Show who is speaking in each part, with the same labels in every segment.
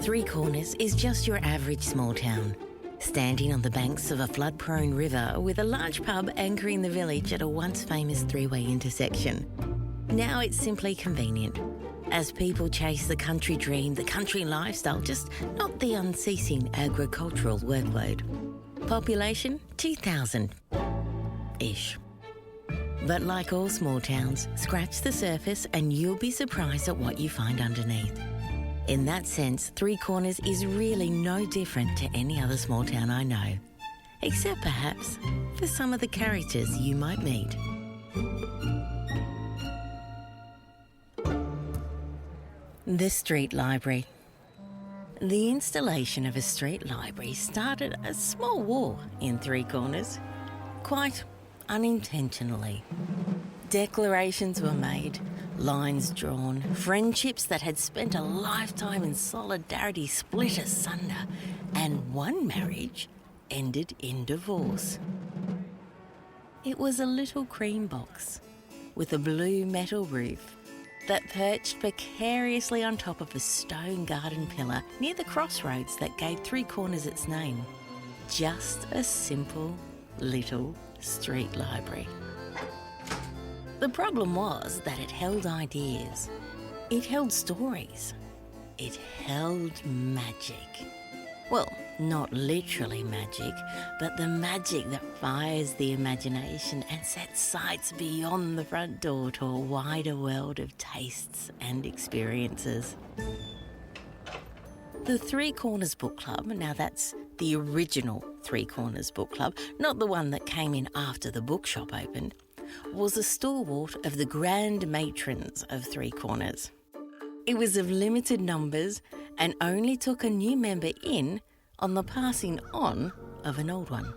Speaker 1: Three Corners is just your average small town, standing on the banks of a flood-prone river with a large pub anchoring the village at a once famous three-way intersection. Now it's simply convenient, as people chase the country dream, the country lifestyle, just not the unceasing agricultural workload. Population 2,000-ish. But like all small towns, scratch the surface and you'll be surprised at what you find underneath. In that sense, Three Corners is really no different to any other small town I know, except perhaps for some of the characters you might meet. The Street Library. The installation of a street library started a small war in Three Corners, quite unintentionally. Declarations were made, lines drawn, friendships that had spent a lifetime in solidarity split asunder, and one marriage ended in divorce. It was a little cream box with a blue metal roof that perched precariously on top of a stone garden pillar near the crossroads that gave Three Corners its name. Just a simple little street library. The problem was that it held ideas, it held stories, it held magic. Well, not literally magic, but the magic that fires the imagination and sets sights beyond the front door to a wider world of tastes and experiences. The Three Corners Book Club, now that's the original Three Corners Book Club, not the one that came in after the bookshop opened, was a stalwart of the grand matrons of Three Corners. It was of limited numbers and only took a new member in on the passing on of an old one.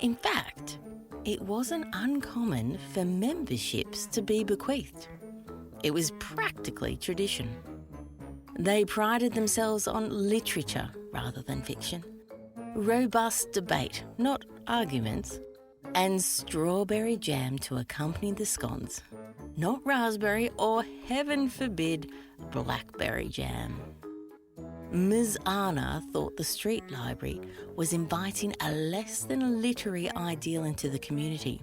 Speaker 1: In fact, it wasn't uncommon for memberships to be bequeathed. It was practically tradition. They prided themselves on literature rather than fiction, robust debate, not arguments, and strawberry jam to accompany the scones, not raspberry or, heaven forbid, blackberry jam. Ms. Anna thought the street library was inviting a less than literary ideal into the community.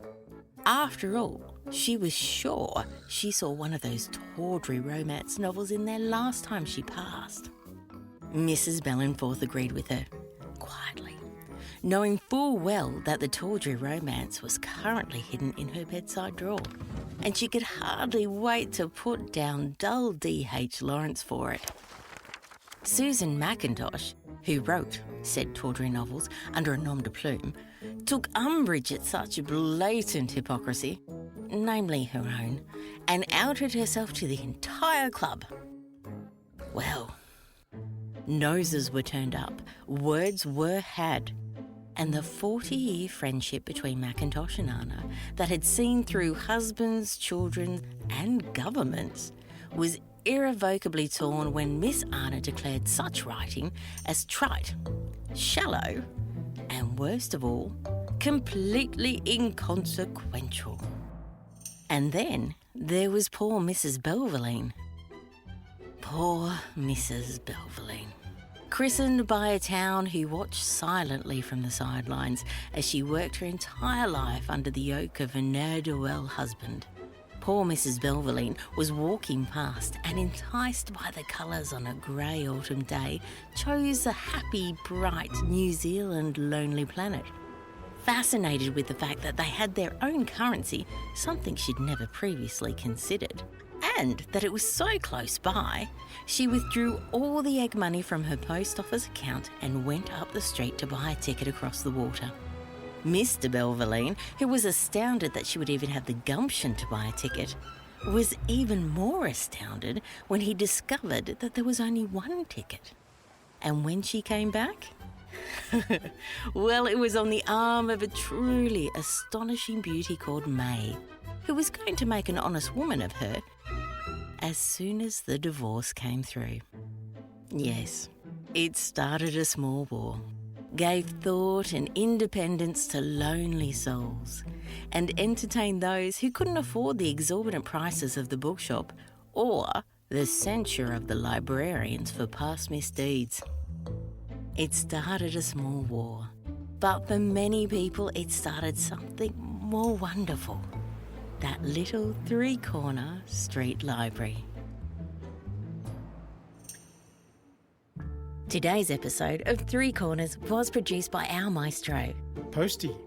Speaker 1: After all, she was sure she saw one of those tawdry romance novels in there last time she passed. Mrs. Bellenforth agreed with her, quietly, knowing full well that the tawdry romance was currently hidden in her bedside drawer, and she could hardly wait to put down dull D.H. Lawrence for it. Susan McIntosh, who wrote said tawdry novels under a nom de plume, took umbrage at such blatant hypocrisy, namely her own, and outed herself to the entire club. Well, noses were turned up, words were had, and the 40-year friendship between McIntosh and Anna that had seen through husbands, children, and governments was irrevocably torn when Miss Anna declared such writing as trite, shallow, and worst of all, completely inconsequential. And then there was poor Mrs. Belvaline. Poor Mrs. Belvaline. Christened by a town who watched silently from the sidelines as she worked her entire life under the yoke of a ne'er-do-well husband. Poor Mrs. Belvaline was walking past and, enticed by the colours on a grey autumn day, chose the happy, bright New Zealand Lonely Planet. Fascinated with the fact that they had their own currency, something she'd never previously considered, and that it was so close by, she withdrew all the egg money from her post office account and went up the street to buy a ticket across the water. Mr. Belvaline, who was astounded that she would even have the gumption to buy a ticket, was even more astounded when he discovered that there was only one ticket. And when she came back? Well, it was on the arm of a truly astonishing beauty called May, who was going to make an honest woman of her as soon as the divorce came through. Yes, it started a small war, gave thought and independence to lonely souls, and entertained those who couldn't afford the exorbitant prices of the bookshop or the censure of the librarians for past misdeeds. It started a small war, but for many people it started something more wonderful. That little three-corner street library. Today's episode of Three Corners was produced by our maestro,
Speaker 2: Postie,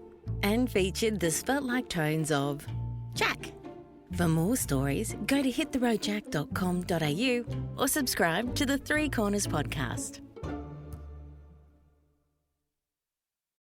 Speaker 1: and featured the spelt-like tones of Jack. For more stories, go to hittheroadjack.com.au or subscribe to the Three Corners podcast.